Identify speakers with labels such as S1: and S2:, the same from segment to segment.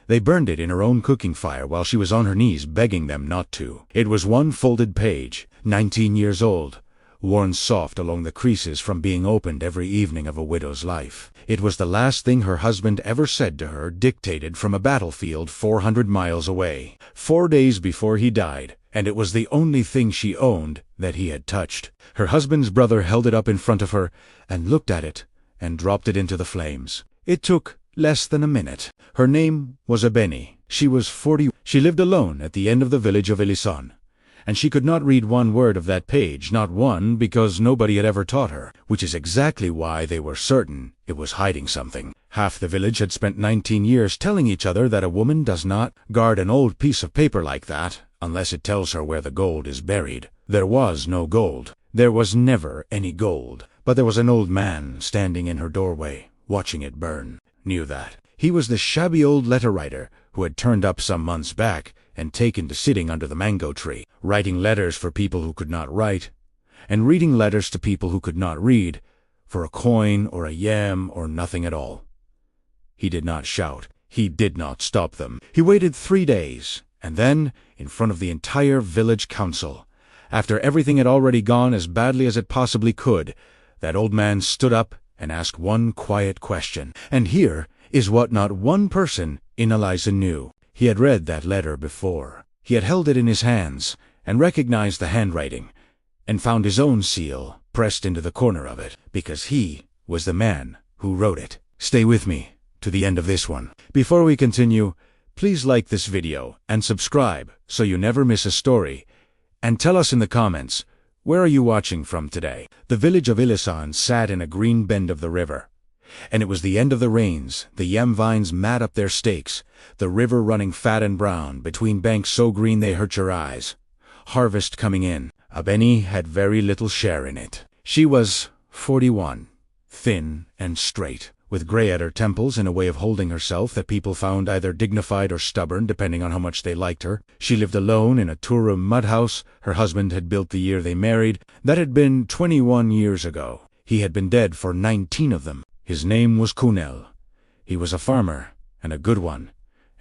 S1: They burned it in her own cooking fire while she was on her knees begging them not to. It was one folded page, 19 years old, worn soft along the creases from being opened every evening of a widow's life. It was the last thing her husband ever said to her, dictated from a battlefield 400 miles away, 4 days before he died, and it was the only thing she owned that he had touched. Her husband's brother held it up in front of her and looked at it and dropped it into the flames. It took less than a minute. Her name was Abeni. She was 40. She lived alone at the end of the village of Ilesan, and she could not read one word of that page, not one, because nobody had ever taught her, which is exactly why they were certain it was hiding something. Half the village had spent 19 years telling each other that a woman does not guard an old piece of paper like that unless it tells her where the gold is buried. There was no gold. There was never any gold. But there was an old man standing in her doorway, watching it burn. Knew that. He was the shabby old letter writer who had turned up some months back and taken to sitting under the mango tree, writing letters for people who could not write, and reading letters to people who could not read, for a coin or a yam or nothing at all. He did not shout. He did not stop them. He waited 3 days, and then, in front of the entire village council, after everything had already gone as badly as it possibly could, that old man stood up and asked one quiet question. And here is what not one person in Ilesan knew. He had read that letter before. He had held it in his hands and recognized the handwriting and found his own seal pressed into the corner of it, because he was the man who wrote it. Stay with me to the end of this one. Before we continue, please like this video and subscribe so you never miss a story, and tell us in the comments, where are you watching from today? The village of Ilesan sat in a green bend of the river, and it was the end of the rains, the yam vines mad up their stakes, the river running fat and brown between banks so green they hurt your eyes. Harvest coming in. Abeni had very little share in it. She was 41, thin and straight, with gray at her temples and a way of holding herself that people found either dignified or stubborn, depending on how much they liked her. She lived alone in a two-room mud house her husband had built the year they married. That had been 21 years ago. He had been dead for 19 of them. His name was Kunle. He was a farmer, and a good one,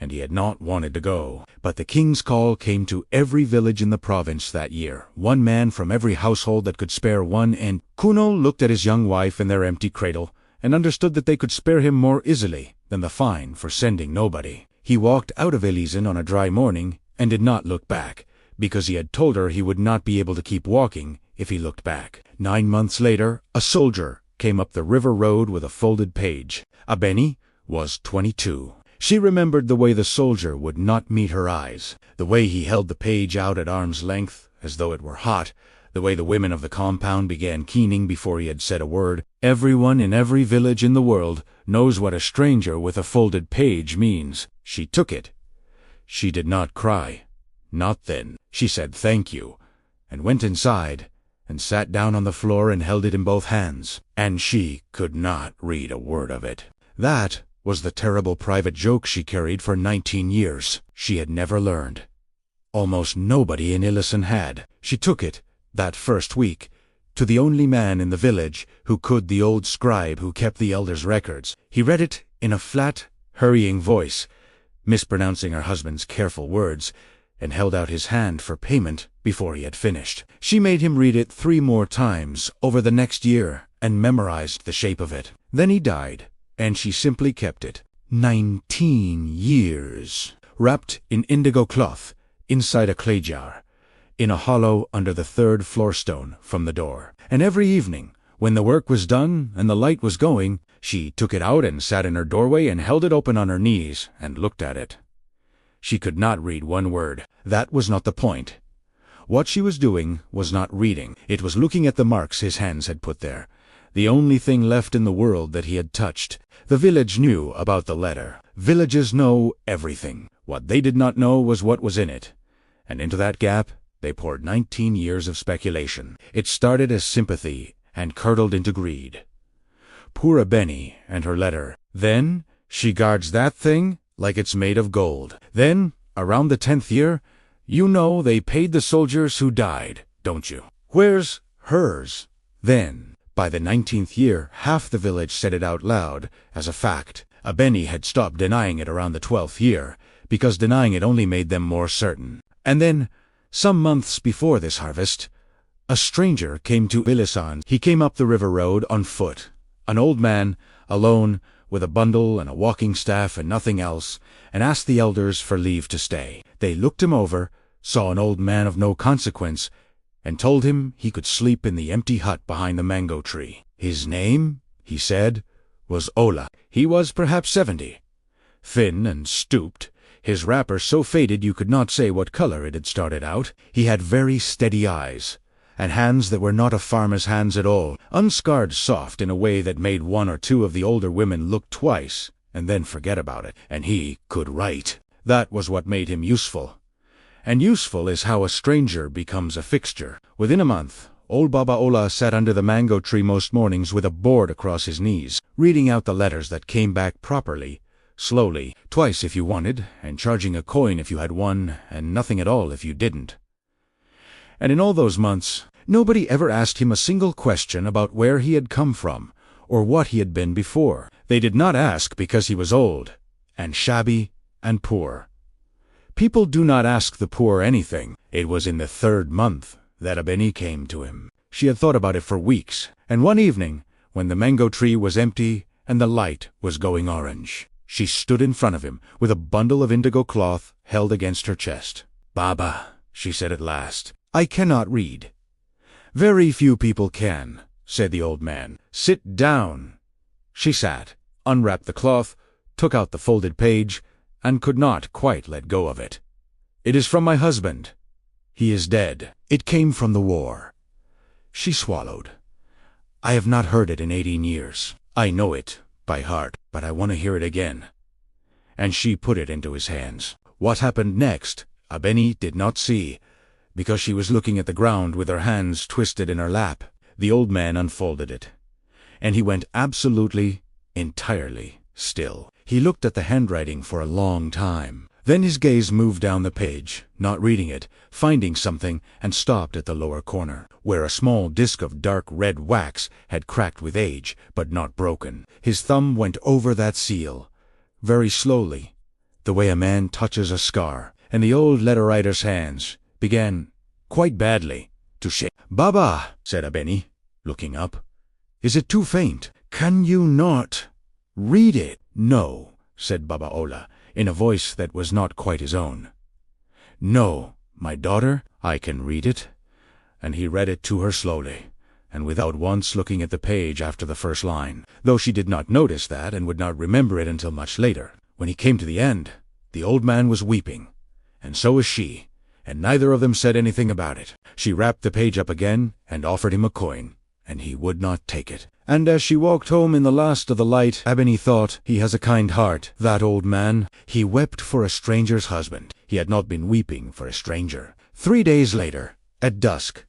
S1: and he had not wanted to go. But the king's call came to every village in the province that year, one man from every household that could spare one, and Kunle looked at his young wife in their empty cradle, and understood that they could spare him more easily than the fine for sending nobody. He walked out of Ilesan on a dry morning and did not look back, because he had told her he would not be able to keep walking if he looked back. 9 months later, a soldier came up the river road with a folded page. Abeni was 22. She remembered the way the soldier would not meet her eyes, the way he held the page out at arm's length as though it were hot, the way the women of the compound began keening before he had said a word. Everyone in every village in the world knows what a stranger with a folded page means. She took it. She did not cry. Not then. She said thank you, and went inside, and sat down on the floor and held it in both hands. And she could not read a word of it. That was the terrible private joke she carried for 19 years. She had never learned. Almost nobody in Ilesan had. She took it, that first week, to the only man in the village who could, the old scribe who kept the elders' records. He read it in a flat, hurrying voice, mispronouncing her husband's careful words, and held out his hand for payment before he had finished. She made him read it 3 more times over the next year and memorized the shape of it. Then he died, and she simply kept it. 19 years. Wrapped in indigo cloth, inside a clay jar, in a hollow under the 3rd floor stone from the door. And every evening, when the work was done and the light was going, she took it out and sat in her doorway and held it open on her knees and looked at it. She could not read one word. That was not the point. What she was doing was not reading. It was looking at the marks his hands had put there, the only thing left in the world that he had touched. The village knew about the letter. Villages know everything. What they did not know was what was in it. And into that gap, they poured 19 years of speculation. It started as sympathy and curdled into greed. Poor Abeni and her letter. Then, she guards that thing like it's made of gold. Then, around the 10th year, you know they paid the soldiers who died, don't you? Where's hers? Then, by the 19th year, half the village said it out loud as a fact. Abeni had stopped denying it around the 12th year, because denying it only made them more certain. And then, some months before this harvest, a stranger came to Ilesan. He came up the river road on foot, an old man, alone, with a bundle and a walking staff and nothing else, and asked the elders for leave to stay. They looked him over, saw an old man of no consequence, and told him he could sleep in the empty hut behind the mango tree. His name, he said, was Ola. He was perhaps 70, thin and stooped, his wrapper so faded you could not say what color it had started out. He had very steady eyes, and hands that were not a farmer's hands at all, unscarred soft in a way that made one or two of the older women look twice and then forget about it. And he could write. That was what made him useful. And useful is how a stranger becomes a fixture. Within a month, old Baba Ola sat under the mango tree most mornings with a board across his knees, reading out the letters that came back properly, slowly, twice if you wanted, and charging a coin if you had one, and nothing at all if you didn't. And in all those months, nobody ever asked him a single question about where he had come from, or what he had been before. They did not ask because he was old, and shabby, and poor. People do not ask the poor anything. It was in the 3rd month that Abeni came to him. She had thought about it for weeks, and one evening, when the mango tree was empty and the light was going orange, she stood in front of him with a bundle of indigo cloth held against her chest. "Baba," she said at last, "I cannot read." "Very few people can," said the old man. "Sit down." She sat, unwrapped the cloth, took out the folded page, and could not quite let go of it. "It is from my husband. He is dead. It came from the war." She swallowed. "I have not heard it in 18 years. I know it by heart, but I want to hear it again." And she put it into his hands. What happened next, Abeni did not see, because she was looking at the ground with her hands twisted in her lap. The old man unfolded it, and he went absolutely, entirely still. He looked at the handwriting for a long time. Then his gaze moved down the page, not reading it, finding something, and stopped at the lower corner, where a small disc of dark red wax had cracked with age, but not broken. His thumb went over that seal, very slowly, the way a man touches a scar, and the old letter-writer's hands began, quite badly, to shake. "Baba," said Abeni, looking up, "is it too faint? Can you not read it?" "No," said Baba Ola, in a voice that was not quite his own. "No, my daughter, I can read it." And he read it to her slowly, and without once looking at the page after the first line, though she did not notice that and would not remember it until much later. When he came to the end, the old man was weeping, and so was she, and neither of them said anything about it. She wrapped the page up again and offered him a coin, and he would not take it. And as she walked home in the last of the light, Abeni thought, "He has a kind heart, that old man. He wept for a stranger's husband. He had not been weeping for a stranger." 3 days later, at dusk,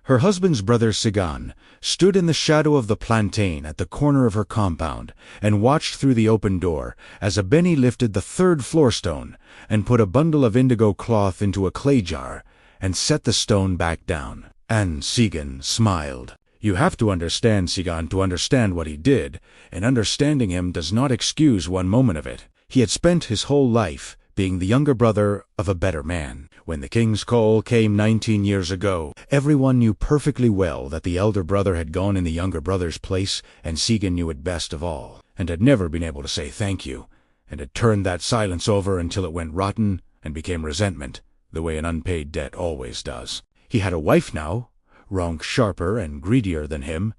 S1: her husband's brother Sigan stood in the shadow of the plantain at the corner of her compound and watched through the open door as Abeni lifted the 3rd floor stone and put a bundle of indigo cloth into a clay jar and set the stone back down. And Sigan smiled. You have to understand Sigan to understand what he did, and understanding him does not excuse one moment of it. He had spent his whole life being the younger brother of a better man. When the king's call came 19 years ago, everyone knew perfectly well that the elder brother had gone in the younger brother's place, and Sigan knew it best of all, and had never been able to say thank you, and had turned that silence over until it went rotten and became resentment, the way an unpaid debt always does. He had a wife now, wronged sharper and greedier than him,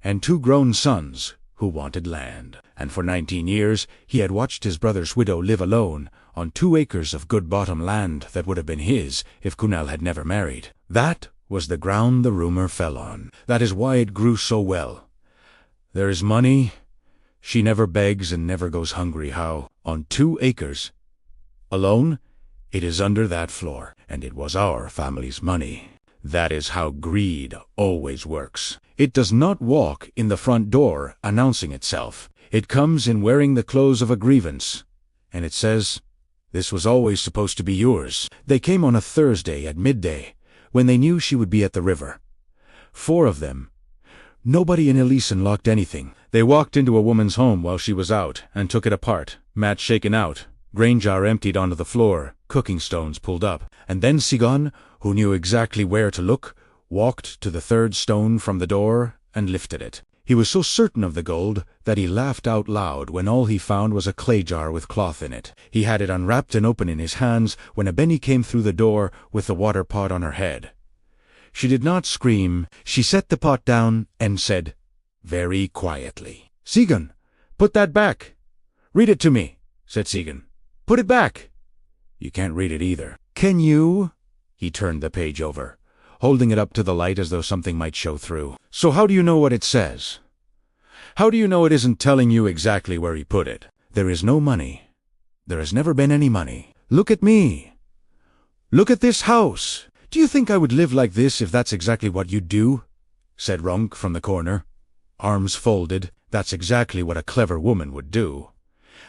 S1: and 2 grown sons who wanted land. And for 19 years he had watched his brother's widow live alone on 2 acres of good bottom land that would have been his if Kunle had never married. That was the ground the rumor fell on. That is why it grew so well. There is money. She never begs and never goes hungry. How? On 2 acres. Alone, it is under that floor, and it was our family's money. That is how greed always works. It does not walk in the front door announcing itself. It comes in wearing the clothes of a grievance, and it says, "This was always supposed to be yours." They came on a Thursday at midday, when they knew she would be at the river. 4 of them. Nobody in Ilesan locked anything. They walked into a woman's home while she was out, and took it apart, mat shaken out, grain jar emptied onto the floor, cooking stones pulled up. And then Sigon, who knew exactly where to look, walked to the third stone from the door and lifted it. He was so certain of the gold that he laughed out loud when all he found was a clay jar with cloth in it. He had it unwrapped and open in his hands when Abeni came through the door with the water pot on her head. She did not scream. She set the pot down and said, very quietly, "Sigon, put that back." "Read it to me," said Sigon. "Put it back." "You can't read it either." "Can you?" He turned the page over, holding it up to the light as though something might show through. "So how do you know what it says? How do you know it isn't telling you exactly where he put it? There is no money. There has never been any money. Look at me. Look at this house. Do you think I would live like this if that's exactly what you'd do?" said Ronk from the corner. Arms folded, that's exactly what a clever woman would do.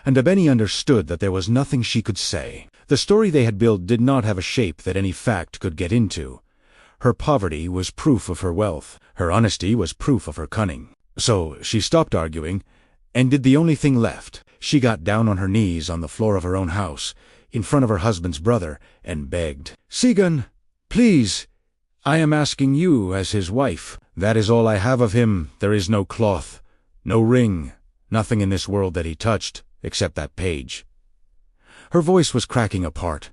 S1: And Abeni understood that there was nothing she could say. The story they had built did not have a shape that any fact could get into. Her poverty was proof of her wealth. Her honesty was proof of her cunning. So she stopped arguing, and did the only thing left. She got down on her knees on the floor of her own house, in front of her husband's brother, and begged, "Sigon, please, I am asking you as his wife. That is all I have of him. There is no cloth, no ring, nothing in this world that he touched, except that page." Her voice was cracking apart.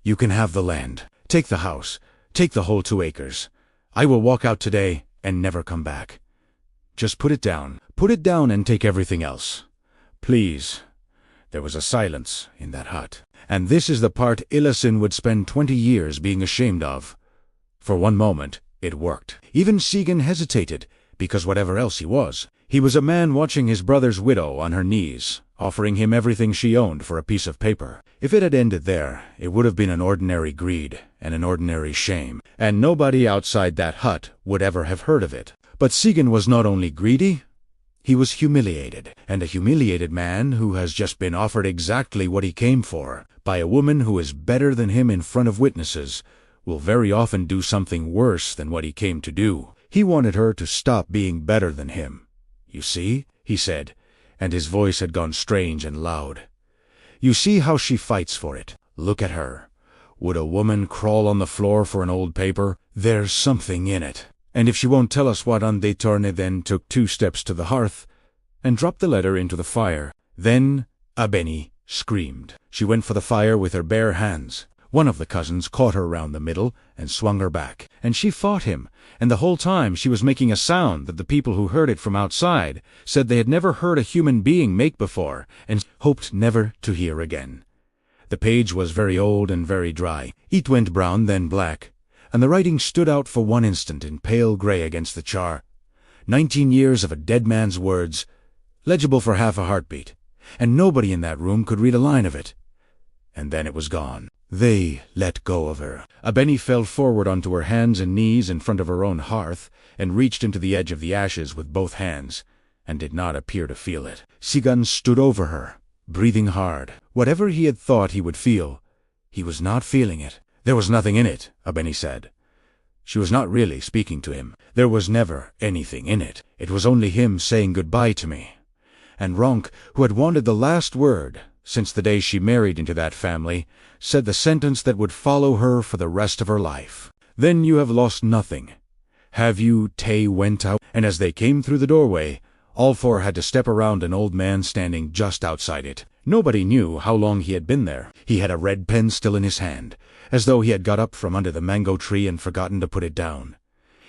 S1: "You can have the land. Take the house. Take the whole 2 acres. I will walk out today and never come back. Just put it down. Put it down and take everything else. Please." There was a silence in that hut. And this is the part Ilesan would spend 20 years being ashamed of. For one moment, it worked. Even Sigon hesitated, because whatever else he was a man watching his brother's widow on her knees, offering him everything she owned for a piece of paper. If it had ended there, it would have been an ordinary greed and an ordinary shame, and nobody outside that hut would ever have heard of it. But Sigon was not only greedy, he was humiliated, and a humiliated man who has just been offered exactly what he came for, by a woman who is better than him in front of witnesses, will very often do something worse than what he came to do. He wanted her to stop being better than him. "You see," he said, and his voice had gone strange and loud. "You see how she fights for it. Look at her. Would a woman crawl on the floor for an old paper? There's something in it. And if she won't tell us what Undetorne then took 2 steps to the hearth and dropped the letter into the fire. Then Abeni screamed. She went for the fire with her bare hands. One of the cousins caught her round the middle and swung her back, and she fought him, and the whole time she was making a sound that the people who heard it from outside said they had never heard a human being make before, and hoped never to hear again. The page was very old and very dry. It went brown, then black, and the writing stood out for one instant in pale grey against the char. 19 years of a dead man's words, legible for half a heartbeat, and nobody in that room could read a line of it. And then it was gone. They let go of her. Abeni fell forward onto her hands and knees in front of her own hearth, and reached into the edge of the ashes with both hands, and did not appear to feel it. Sigon stood over her, breathing hard. Whatever he had thought he would feel, he was not feeling it. There was nothing in it, Abeni said. She was not really speaking to him. There was never anything in it. It was only him saying goodbye to me. And Ronk, who had wanted the last word since the day she married into that family, said the sentence that would follow her for the rest of her life. Then you have lost nothing. Have you? Tay went out, and as they came through the doorway, all 4 had to step around an old man standing just outside it. Nobody knew how long he had been there. He had a red pen still in his hand, as though he had got up from under the mango tree and forgotten to put it down.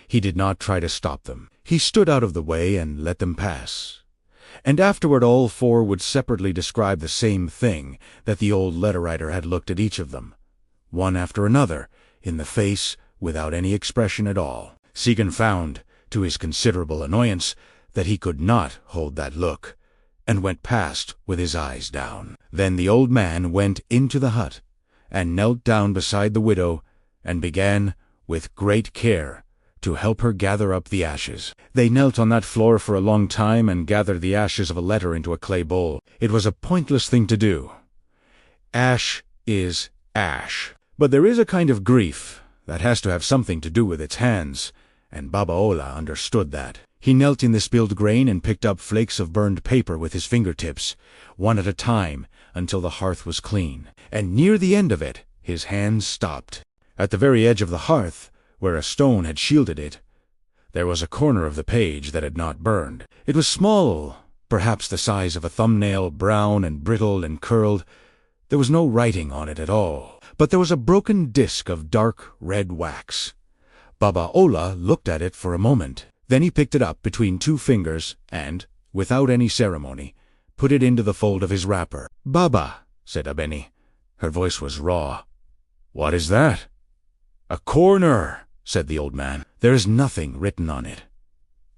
S1: He did not try to stop them. He stood out of the way and let them pass. And afterward all 4 would separately describe the same thing that the old letter-writer had looked at each of them, one after another, in the face, without any expression at all. Sigon found, to his considerable annoyance, that he could not hold that look, and went past with his eyes down. Then the old man went into the hut, and knelt down beside the widow, and began, with great care, to help her gather up the ashes. They knelt on that floor for a long time and gathered the ashes of a letter into a clay bowl. It was a pointless thing to do. Ash is ash. But there is a kind of grief that has to have something to do with its hands, and Baba Ola understood that. He knelt in the spilled grain and picked up flakes of burned paper with his fingertips, one at a time, until the hearth was clean. And near the end of it, his hands stopped. At the very edge of the hearth, where a stone had shielded it, there was a corner of the page that had not burned. It was small, perhaps the size of a thumbnail, brown and brittle and curled. There was no writing on it at all, but there was a broken disk of dark red wax. Baba Ola looked at it for a moment. Then he picked it up between two fingers and, without any ceremony, put it into the fold of his wrapper. "Baba," said Abeni. Her voice was raw. "What is that?" "A corner," said the old man. "There is nothing written on it."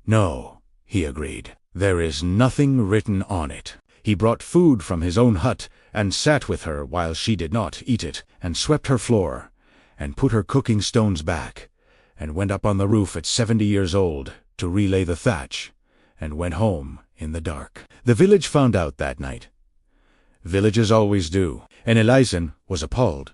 S1: "No," he agreed. "There is nothing written on it." He brought food from his own hut, and sat with her while she did not eat it, and swept her floor, and put her cooking stones back, and went up on the roof at 70 years old to relay the thatch, and went home in the dark. The village found out that night. Villages always do, and Ilesan was appalled.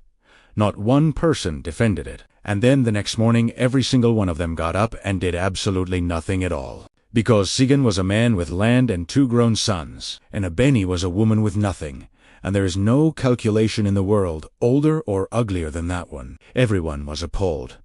S1: Not one person defended it, and then the next morning every single one of them got up and did absolutely nothing at all. Because Sigyn was a man with land and 2 grown sons, and Abeni was a woman with nothing, and there is no calculation in the world older or uglier than that one. Everyone was appalled.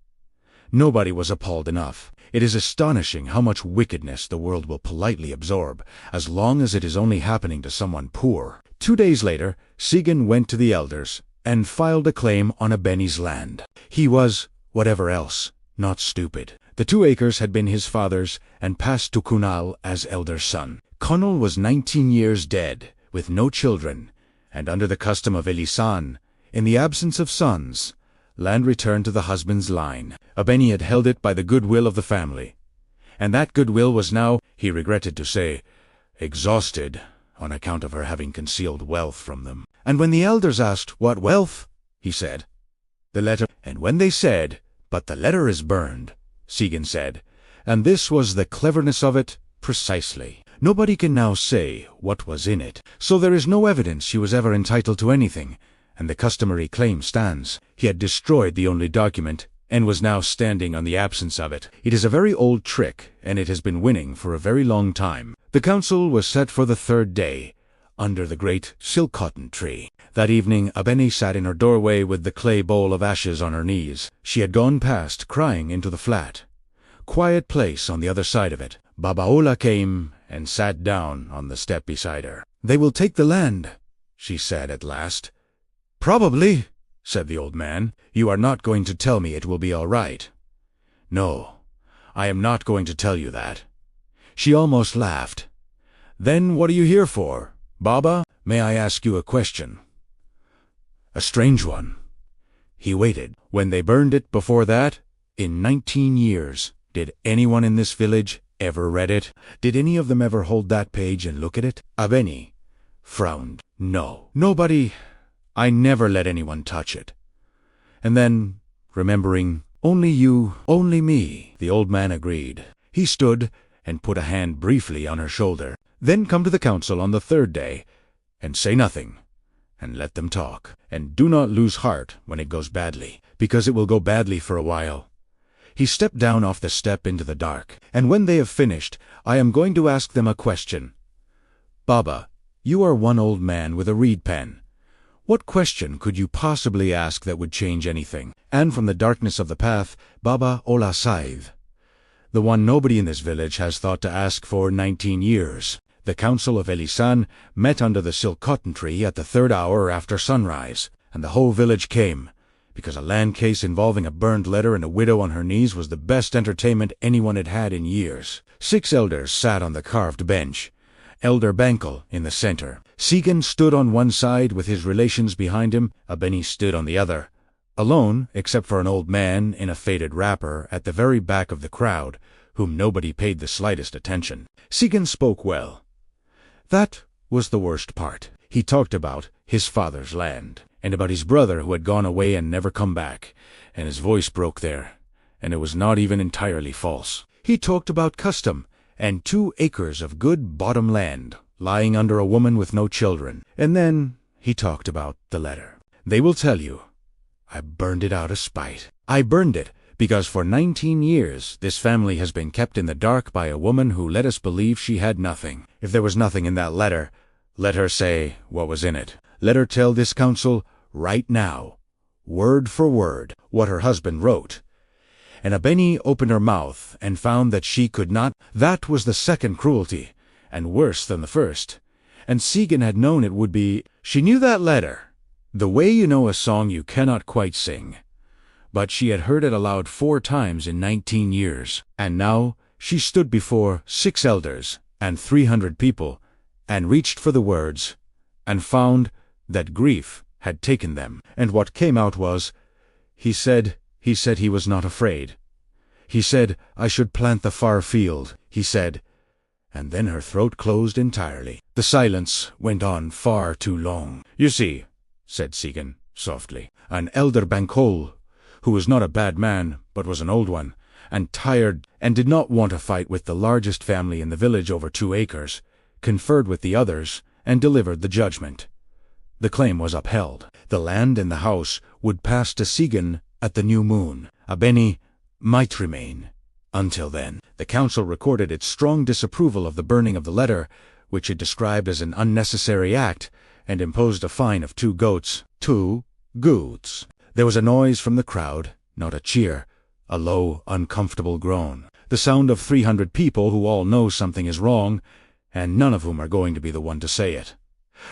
S1: Nobody was appalled enough. It is astonishing how much wickedness the world will politely absorb, as long as it is only happening to someone poor. 2 days later, Sigyn went to the elders and filed a claim on Abeni's land. He was, whatever else, not stupid. The 2 acres had been his father's and passed to Kunle as elder son. Kunle was 19 years dead, with no children, and under the custom of Ilesan, in the absence of sons, land returned to the husband's line. Abeni had held it by the goodwill of the family, and that goodwill was now, he regretted to say, exhausted on account of her having concealed wealth from them. And when the elders asked, "What wealth?" he said, "The letter." And when they said, "But the letter is burned," Sigyn said, and this was the cleverness of it, precisely. Nobody can now say what was in it, so there is no evidence she was ever entitled to anything, and the customary claim stands. He had destroyed the only document, and was now standing on the absence of it. It is a very old trick, and it has been winning for a very long time. The council was set for the 3rd day, under the great silk cotton tree. That evening Abeni sat in her doorway with the clay bowl of ashes on her knees. She had gone past, crying, into the flat, quiet place on the other side of it. Baba Ola came and sat down on the step beside her. "They will take the land," she said at last. "Probably," said the old man. "You are not going to tell me it will be all right." "No, I am not going to tell you that." She almost laughed. "Then what are you here for, Baba? May I ask you a question?" "A strange one." He waited. "When they burned it before that, in 19 years, did anyone in this village ever read it? Did any of them ever hold that page and look at it?" Abeni frowned. "No, nobody. I never let anyone touch it." And then, remembering, "Only you, only me," the old man agreed. He stood and put a hand briefly on her shoulder. "Then come to the council on the 3rd day, and say nothing, and let them talk. And do not lose heart when it goes badly, because it will go badly for a while." He stepped down off the step into the dark. "And when they have finished, I am going to ask them a question. Baba, you are one old man with a reed pen. What question could you possibly ask that would change anything?" And from the darkness of the path, Baba Ola sighed. "The one nobody in this village has thought to ask for 19 years. The council of Ilesan met under the silk cotton tree at the 3rd hour after sunrise, and the whole village came, because a land case involving a burned letter and a widow on her knees was the best entertainment anyone had had in years. 6 elders sat on the carved bench, Elder Bankel in the center. Sigyn stood on one side with his relations behind him. Abeni stood on the other, alone except for an old man in a faded wrapper at the very back of the crowd, whom nobody paid the slightest attention. Sigyn spoke well. That was the worst part. He talked about his father's land, and about his brother who had gone away and never come back, and his voice broke there, and it was not even entirely false. He talked about custom, and 2 acres of good bottom land, lying under a woman with no children. And then he talked about the letter. "They will tell you, I burned it out of spite. I burned it because for 19 years this family has been kept in the dark by a woman who let us believe she had nothing. If there was nothing in that letter, let her say what was in it. Let her tell this council right now, word for word, what her husband wrote. And Abeni opened her mouth and found that she could not. That was the second cruelty, and worse than the first. And Sigyn had known it would be. She knew that letter, the way you know a song you cannot quite sing. But she had heard it aloud 4 times in 19 years, and now she stood before 6 elders and 300 people, and reached for the words, and found that grief had taken them. And what came out was, he said he was not afraid. He said, I should plant the far field, he said. And then her throat closed entirely. The silence went on far too long. You see, said Sigyn softly, an elder Bankol, who was not a bad man, but was an old one, and tired, and did not want to fight with the largest family in the village over 2 acres, conferred with the others, and delivered the judgment. The claim was upheld. The land and the house would pass to Sigyn at the new moon. Abeni might remain until then. The council recorded its strong disapproval of the burning of the letter, which it described as an unnecessary act, and imposed a fine of 2 goats. 2 goats. There was a noise from the crowd, not a cheer, a low, uncomfortable groan. The sound of 300 people who all know something is wrong, and none of whom are going to be the one to say it.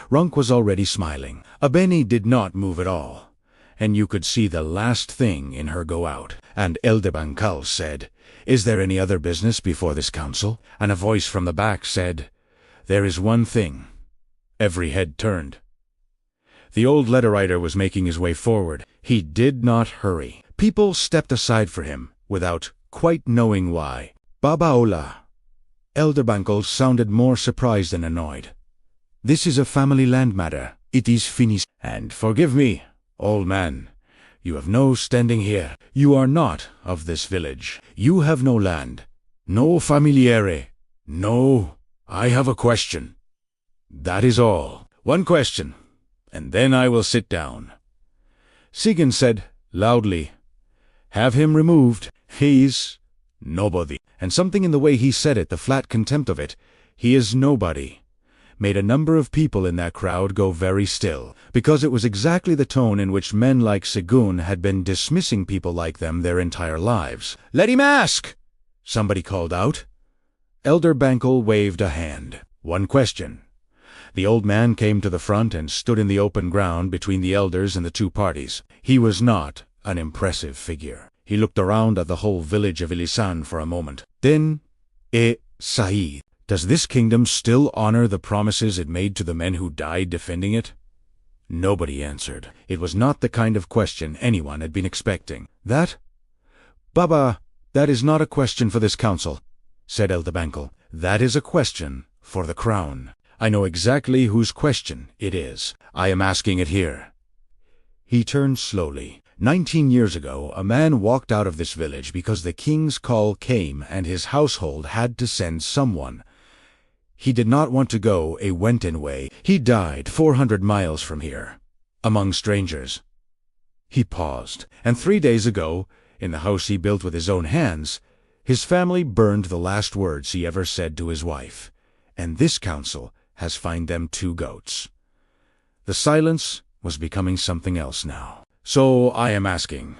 S1: Runk was already smiling. Abeni did not move at all, and you could see the last thing in her go out. And Eldebankal said, Is there any other business before this council? And a voice from the back said, There is one thing. Every head turned. The old letter-writer was making his way forward. He did not hurry. People stepped aside for him, without quite knowing why. Baba Ola. Elderbankal sounded more surprised than annoyed. This is a family land matter. It is finished. And forgive me, old man. You have no standing here. You are not of this village. You have no land. No familiare. No. I have a question. That is all. One question, and then I will sit down. Sigyn said loudly, Have him removed. He's nobody. And something in the way he said it, the flat contempt of it, he is nobody, made a number of people in that crowd go very still, because it was exactly the tone in which men like Sigyn had been dismissing people like them their entire lives. Let him ask! Somebody called out. Elder Bankol waved a hand. One question. The old man came to the front and stood in the open ground between the elders and the 2 parties. He was not an impressive figure. He looked around at the whole village of Ilesan for a moment. Then, Said, does this kingdom still honor the promises it made to the men who died defending it? Nobody answered. It was not the kind of question anyone had been expecting. That? Baba, that is not a question for this council, said Eldebankal. That is a question for the crown. I know exactly whose question it is. I am asking it here. He turned slowly. 19 years ago, a man walked out of this village because the king's call came and his household had to send someone. He did not want to go a Wenten way. He died 400 miles from here, among strangers. He paused, and 3 days ago, in the house he built with his own hands, his family burned the last words he ever said to his wife, and this council has fined them 2 goats. The silence was becoming something else now. So I am asking,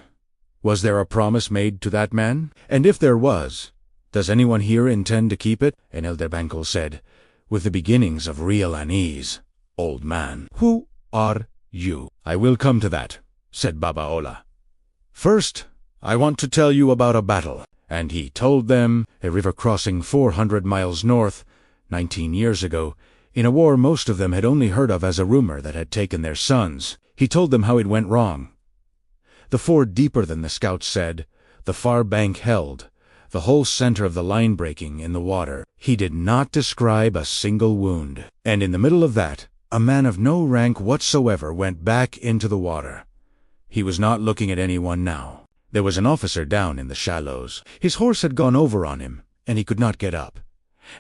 S1: was there a promise made to that man? And if there was, does anyone here intend to keep it? And Elderbankal said, with the beginnings of real unease, Old man, who are you? I will come to that, said Baba Ola. First, I want to tell you about a battle. And he told them, a river crossing 400 miles north, 19 years ago, in a war most of them had only heard of as a rumor that had taken their sons. He told them how it went wrong. The ford deeper than the scouts said, the far bank held, the whole center of the line breaking in the water. He did not describe a single wound. And in the middle of that, a man of no rank whatsoever went back into the water. He was not looking at anyone now. There was an officer down in the shallows. His horse had gone over on him, and he could not get up.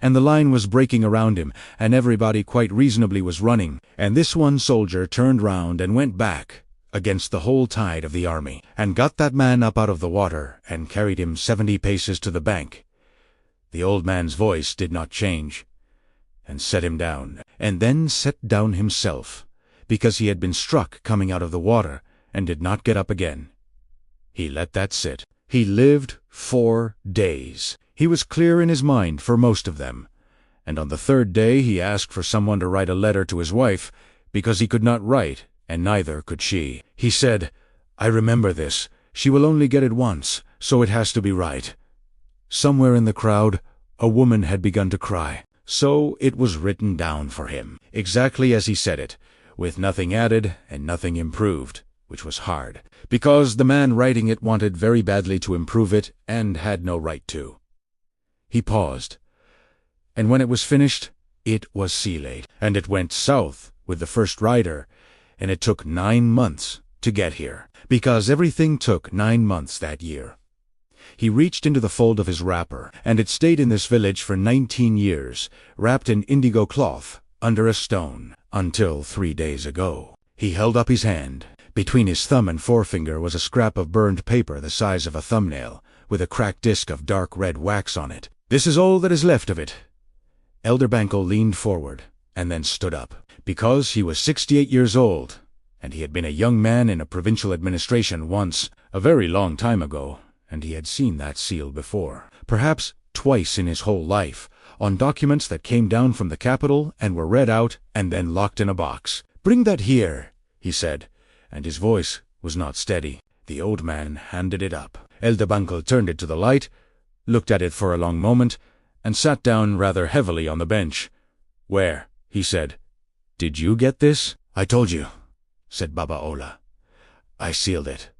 S1: And the line was breaking around him, and everybody quite reasonably was running, and this one soldier turned round and went back, against the whole tide of the army, and got that man up out of the water, and carried him 70 paces to the bank. The old man's voice did not change, and set him down, and then sat down himself, because he had been struck coming out of the water, and did not get up again. He let that sit. He lived 4 days. He was clear in his mind for most of them, and on the 3rd day he asked for someone to write a letter to his wife, because he could not write, and neither could she. He said, "I remember this. She will only get it once, so it has to be right." Somewhere in the crowd, a woman had begun to cry, so it was written down for him, exactly as he said it, with nothing added and nothing improved, which was hard, because the man writing it wanted very badly to improve it and had no right to. He paused, and when it was finished, it was sealed, and it went south with the first rider, and it took 9 months to get here, because everything took 9 months that year. He reached into the fold of his wrapper, and it stayed in this village for 19 years, wrapped in indigo cloth, under a stone, until 3 days ago. He held up his hand. Between his thumb and forefinger was a scrap of burned paper the size of a thumbnail, with a cracked disc of dark red wax on it. "This is all that is left of it." Elder Banco leaned forward, and then stood up, because he was 68 years old, and he had been a young man in a provincial administration once, a very long time ago, and he had seen that seal before, perhaps twice in his whole life, on documents that came down from the capital and were read out and then locked in a box. "Bring that here," he said, and his voice was not steady. The old man handed it up. Elder Banco turned it to the light, looked at it for a long moment, and sat down rather heavily on the bench. "Where?" he said. "Did you get this?" "I told you," said Baba Ola. "I sealed it."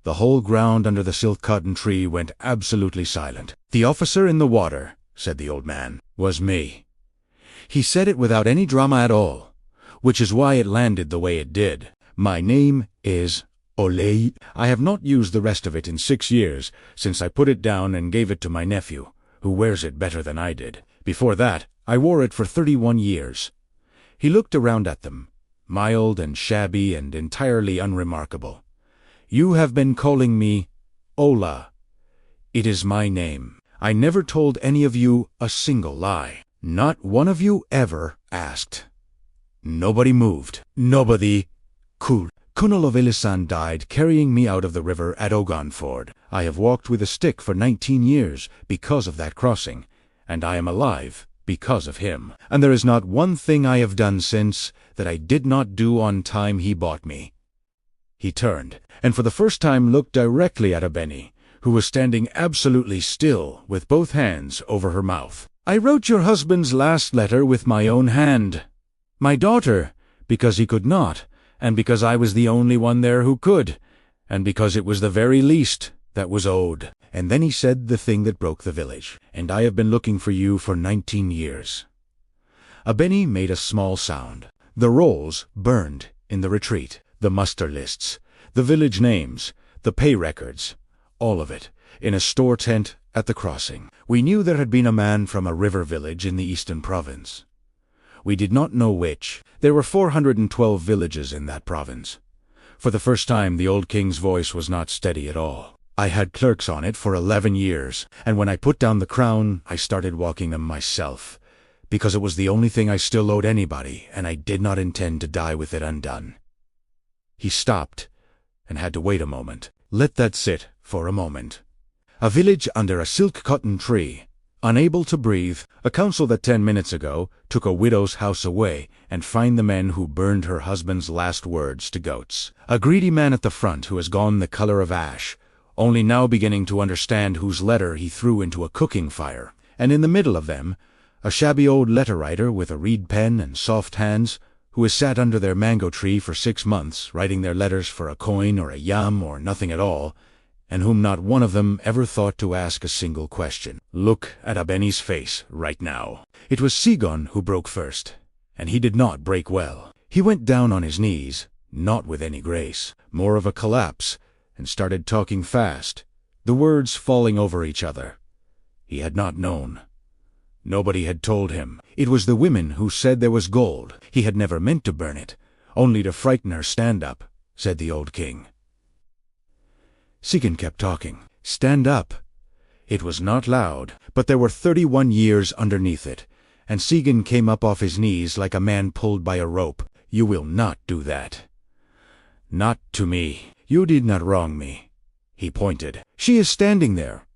S1: The whole ground under the silk cotton tree went absolutely silent. "The officer in the water," said the old man, "was me." He said it without any drama at all, which is why it landed the way it did. "My name is Ole. I have not used the rest of it in 6 years, since I put it down and gave it to my nephew, who wears it better than I did. Before that, I wore it for 31 years. He looked around at them, mild and shabby and entirely unremarkable. "You have been calling me Ola. It is my name. I never told any of you a single lie. Not one of you ever asked. Nobody moved. Nobody could. Kunle of Ilesan died carrying me out of the river at Oganford. I have walked with a stick for 19 years because of that crossing, and I am alive because of him. And there is not one thing I have done since that I did not do on time he bought me." He turned, and for the first time looked directly at Abeni, who was standing absolutely still with both hands over her mouth. "I wrote your husband's last letter with my own hand. My daughter, because he could not, and because I was the only one there who could, and because it was the very least that was owed." And then he said the thing that broke the village. "And I have been looking for you for 19 years. Abeni made a small sound. The rolls burned in the retreat, the muster lists, the village names, the pay records, all of it, in a store tent at the crossing. We knew there had been a man from a river village in the eastern province. We did not know which. There were 412 villages in that province. For the first time the old king's voice was not steady at all. I had clerks on it for 11 years, and when I put down the crown, I started walking them myself, because it was the only thing I still owed anybody, and I did not intend to die with it undone." He stopped, and had to wait a moment. Let that sit for a moment. A village under a silk cotton tree, unable to breathe, a council that 10 minutes ago took a widow's house away and fined the men who burned her husband's last words to goats. A greedy man at the front who has gone the color of ash, only now beginning to understand whose letter he threw into a cooking fire, and in the middle of them, a shabby old letter-writer with a reed pen and soft hands, who has sat under their mango tree for 6 months, writing their letters for a coin or a yam or nothing at all, and whom not one of them ever thought to ask a single question. Look at Abeni's face right now. It was Sigon who broke first, and he did not break well. He went down on his knees, not with any grace, more of a collapse, and started talking fast, the words falling over each other. He had not known. Nobody had told him. It was the women who said there was gold. He had never meant to burn it, only to frighten her stand-up, said the old king. Sigyn kept talking. "Stand up." It was not loud, but there were 31 years underneath it, and Sigyn came up off his knees like a man pulled by a rope. "You will not do that." "Not to me. You did not wrong me." He pointed. "She is standing there."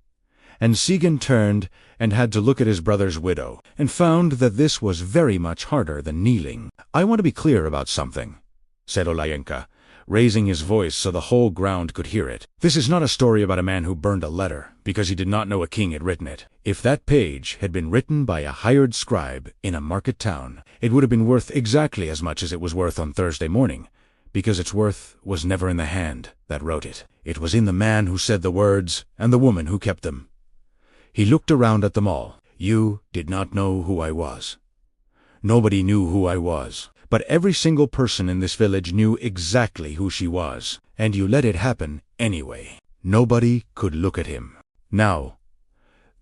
S1: And Sigyn turned and had to look at his brother's widow, and found that this was very much harder than kneeling. "I want to be clear about something," said Olenka, raising his voice so the whole ground could hear it. "This is not a story about a man who burned a letter because he did not know a king had written it. If that page had been written by a hired scribe in a market town, it would have been worth exactly as much as it was worth on Thursday morning, because its worth was never in the hand that wrote it. It was in the man who said the words and the woman who kept them." He looked around at them all. "You did not know who I was. Nobody knew who I was. But every single person in this village knew exactly who she was, and you let it happen anyway. Nobody could look at him. Now,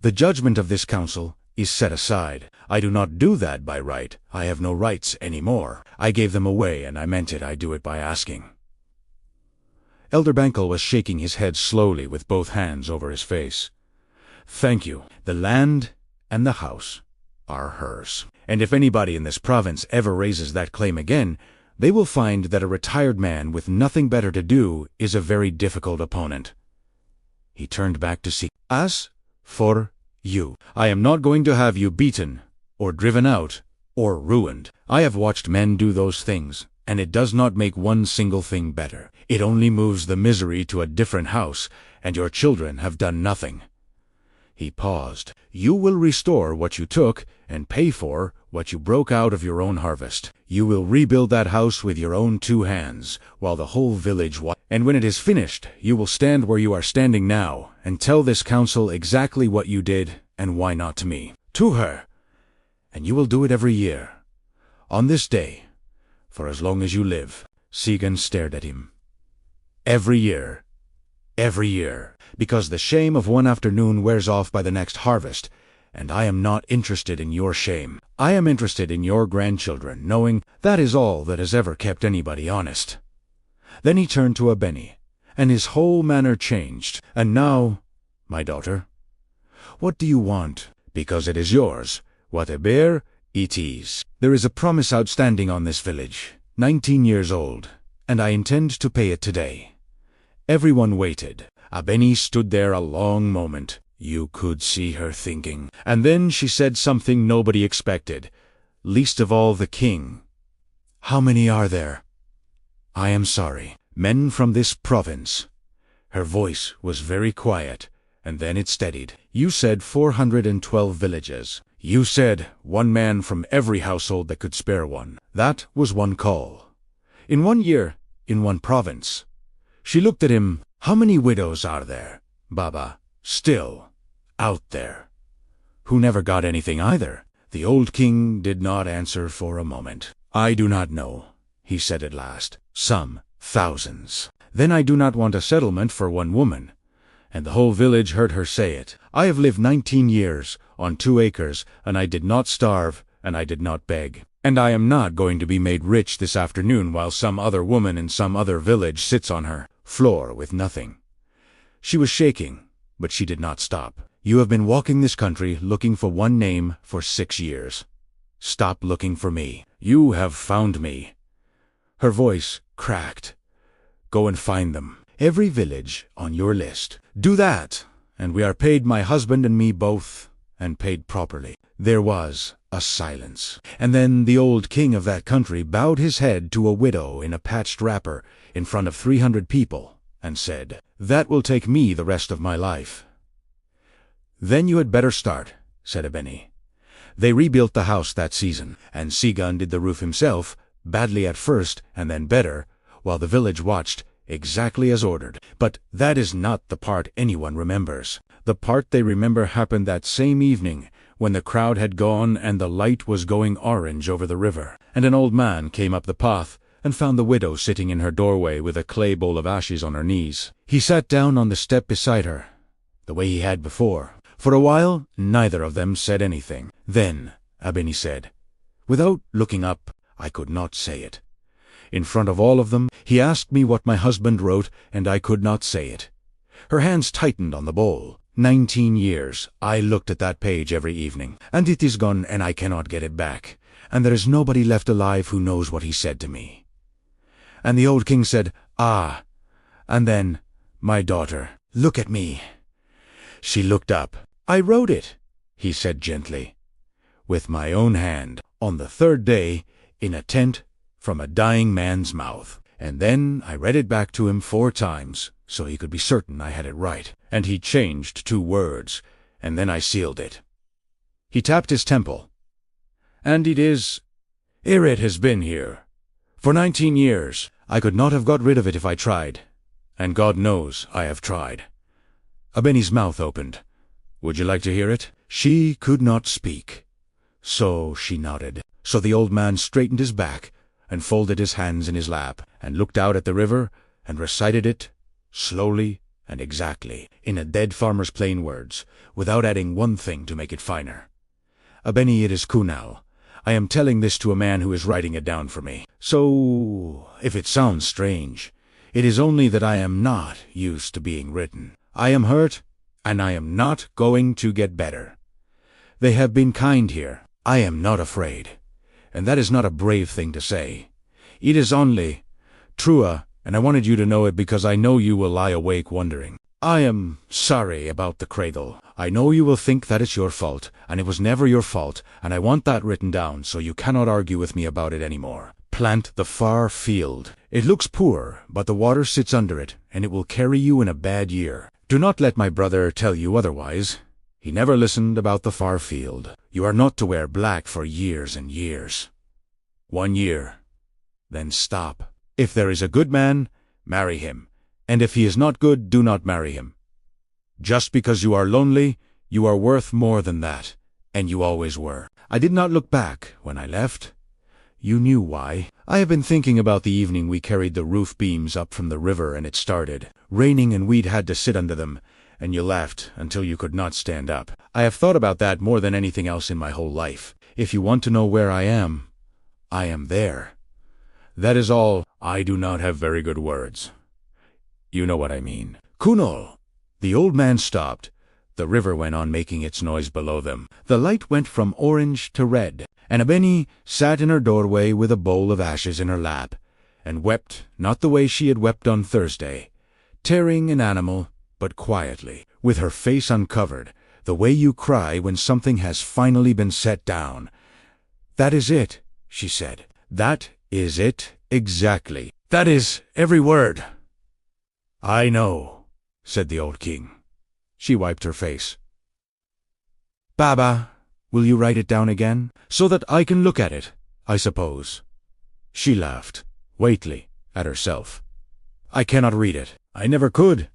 S1: the judgment of this council is set aside. I do not do that by right. I have no rights anymore. I gave them away, and I meant it. I do it by asking." Elder Bankel was shaking his head slowly with both hands over his face. "Thank you. The land and the house are hers. And if anybody in this province ever raises that claim again, they will find that a retired man with nothing better to do is a very difficult opponent." He turned back to see. "As for you, I am not going to have you beaten, or driven out, or ruined. I have watched men do those things, and it does not make one single thing better. It only moves the misery to a different house, and your children have done nothing." He paused. "You will restore what you took, and pay for what you broke out of your own harvest. You will rebuild that house with your own 2 hands, while the whole village and when it is finished, you will stand where you are standing now, and tell this council exactly what you did, and why not to me, to her. And you will do it every year, on this day, for as long as you live." Sigyn stared at him. "Every year. Every year, because the shame of one afternoon wears off by the next harvest, and I am not interested in your shame. I am interested in your grandchildren, knowing that is all that has ever kept anybody honest." Then he turned to Abeni, and his whole manner changed. "And now, my daughter, what do you want? Because it is yours. Whatever it is. There is a promise outstanding on this village, 19 years old, and I intend to pay it today." Everyone waited. Abeni stood there a long moment. You could see her thinking. And then she said something nobody expected, least of all the king. "How many are there?" "I am sorry. Men from this province." Her voice was very quiet, and then it steadied. "You said 412 villages. You said 1 man from every household that could spare one. That was 1 call. In 1 year, in 1 province." She looked at him. "How many widows are there, Baba, still out there, who never got anything either?" The old king did not answer for a moment. "I do not know," he said at last. "Some thousands." "Then I do not want a settlement for 1 woman." And the whole village heard her say it. "I have lived 19 years on 2 acres, and I did not starve, and I did not beg. And I am not going to be made rich this afternoon while some other woman in some other village sits on her floor with nothing." She was shaking, but she did not stop. "You have been walking this country looking for 1 name for 6 years. Stop looking for me. You have found me." Her voice cracked. "Go and find them. Every village on your list. Do that, and we are paid, my husband and me both, and paid properly." There was a silence, and then the old king of that country bowed his head to a widow in a patched wrapper in front of 300 people, and said, "That will take me the rest of my life." "Then you had better start," said Abeni. They rebuilt the house that season, and Sigyn did the roof himself, badly at first and then better, while the village watched, exactly as ordered. But that is not the part anyone remembers. The part they remember happened that same evening, when the crowd had gone and the light was going orange over the river, and an old man came up the path and found the widow sitting in her doorway with a clay bowl of ashes on her knees. He sat down on the step beside her, the way he had before. For a while, neither of them said anything. Then Abeni said, without looking up, "I could not say it. In front of all of them, he asked me what my husband wrote, and I could not say it. Her hands tightened on the bowl. 19 years. I looked at that page every evening, and it is gone, and I cannot get it back. And there is nobody left alive who knows what he said to me. And the old king said, "Ah." And then, "My daughter, look at me." She looked up. "I wrote it," he said gently, "with my own hand, on the third day, in a tent, from a dying man's mouth." And then I read it back to him 4 times, so he could be certain I had it right. And he changed 2 words, and then I sealed it. He tapped his temple. "And it is, it has been here, for 19 years. I could not have got rid of it if I tried, and God knows I have tried." Abeni's mouth opened. "Would you like to hear it?" She could not speak, so she nodded. So the old man straightened his back, and folded his hands in his lap, and looked out at the river, and recited it, slowly and exactly, in a dead farmer's plain words, without adding one thing to make it finer. "Abeni, it is Kunle. I am telling this to a man who is writing it down for me. So, if it sounds strange, it is only that I am not used to being written. I am hurt, and I am not going to get better. They have been kind here. I am not afraid. And that is not a brave thing to say. It is only true, and I wanted you to know it because I know you will lie awake wondering. I am sorry about the cradle. I know you will think that it's your fault, and it was never your fault, and I want that written down so you cannot argue with me about it anymore. Plant the far field. It looks poor, but the water sits under it, and it will carry you in a bad year. Do not let my brother tell you otherwise. He never listened about the far field. You are not to wear black for years and years. 1 year. Then stop. If there is a good man, marry him. And if he is not good, do not marry him. Just because you are lonely, you are worth more than that. And you always were." I did not look back when I left. You knew why. I have been thinking about the evening we carried the roof beams up from the river and it started raining and we'd had to sit under them, and you laughed until you could not stand up. I have thought about that more than anything else in my whole life. If you want to know where I am there. That is all. I do not have very good words. You know what I mean. Kunle. The old man stopped. The river went on making its noise below them. The light went from orange to red, and Abeni sat in her doorway with a bowl of ashes in her lap, and wept, not the way she had wept on Thursday, tearing an animal, but quietly, with her face uncovered, the way you cry when something has finally been set down. "That is it," she said. "That is it, exactly. That is every word." "I know," said the old king. She wiped her face. "Baba, will you write it down again, so that I can look at it, I suppose?" She laughed, weightily, at herself. "I cannot read it. I never could."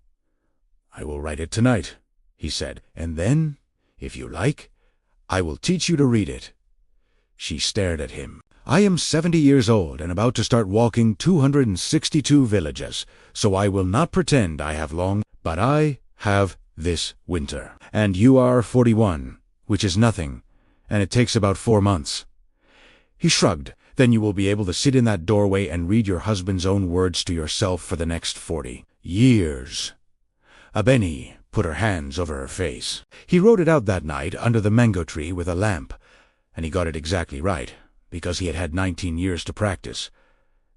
S1: "I will write it tonight," he said, "and then, if you like, I will teach you to read it." She stared at him. "I am 70 years old and about to start walking 262 villages, so I will not pretend I have long, but I have this winter. And you are 41, which is nothing, and it takes about 4 months. He shrugged. "Then you will be able to sit in that doorway and read your husband's own words to yourself for the next 40 years. Abeni put her hands over her face. He wrote it out that night under the mango tree with a lamp, and he got it exactly right, because he had had 19 years to practice,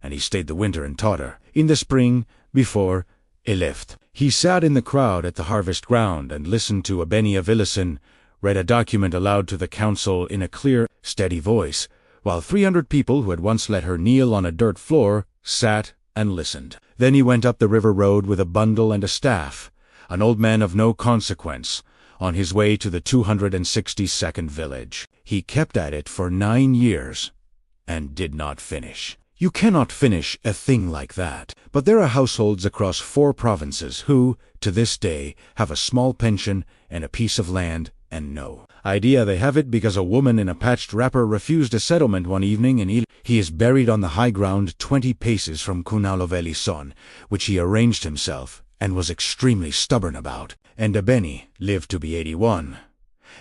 S1: and he stayed the winter and taught her. In the spring, before he left, he sat in the crowd at the harvest ground and listened to Abeni of Ilesan read a document aloud to the council in a clear, steady voice, while 300 people who had once let her kneel on a dirt floor sat and listened. Then he went up the river road with a bundle and a staff, an old man of no consequence, on his way to the 262nd village. He kept at it for 9 years, and did not finish. You cannot finish a thing like that. But there are households across 4 provinces who, to this day, have a small pension and a piece of land and no idea they have it because a woman in a patched wrapper refused a settlement one evening in Ilesan. He is buried on the high ground 20 paces from Kunle of Ilesan, which he arranged himself and was extremely stubborn about. And Abeni lived to be 81.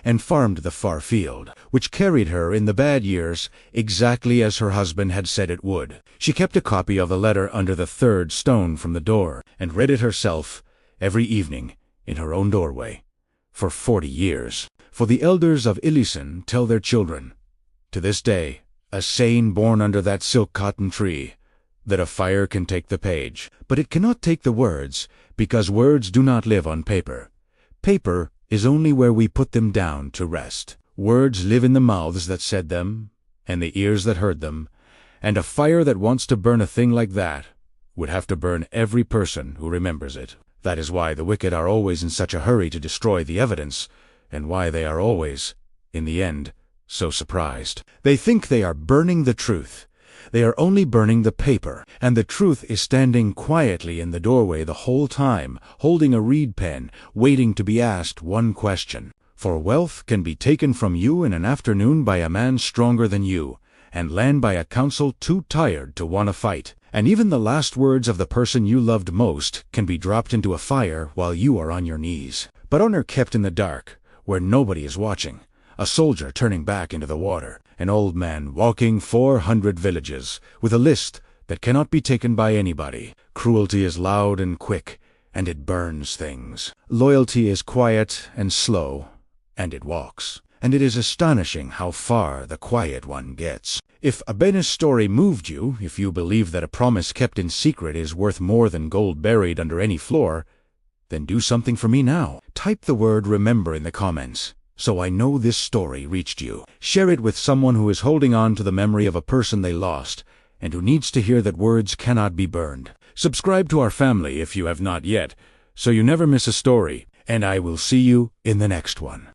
S1: and farmed the far field, which carried her in the bad years exactly as her husband had said it would. She kept a copy of the letter under the third stone from the door, and read it herself every evening in her own doorway, for 40 years. For the elders of Ilesan tell their children, to this day, a saying born under that silk cotton tree, that a fire can take the page, but it cannot take the words, because words do not live on paper. Paper is only where we put them down to rest. Words live in the mouths that said them, and the ears that heard them, and a fire that wants to burn a thing like that would have to burn every person who remembers it. That is why the wicked are always in such a hurry to destroy the evidence, and why they are always, in the end, so surprised. They think they are burning the truth. They are only burning the paper, and the truth is standing quietly in the doorway the whole time, holding a reed pen, waiting to be asked one question. For wealth can be taken from you in an afternoon by a man stronger than you, and land by a council too tired to want to fight. And even the last words of the person you loved most can be dropped into a fire while you are on your knees. But honor kept in the dark, where nobody is watching, a soldier turning back into the water, an old man walking 400 villages, with a list that cannot be taken by anybody. Cruelty is loud and quick, and it burns things. Loyalty is quiet and slow, and it walks. And it is astonishing how far the quiet one gets. If Abeni's story moved you, if you believe that a promise kept in secret is worth more than gold buried under any floor, then do something for me now. Type the word "remember" in the comments, so I know this story reached you. Share it with someone who is holding on to the memory of a person they lost, and who needs to hear that words cannot be burned. Subscribe to our family if you have not yet, so you never miss a story, and I will see you in the next one.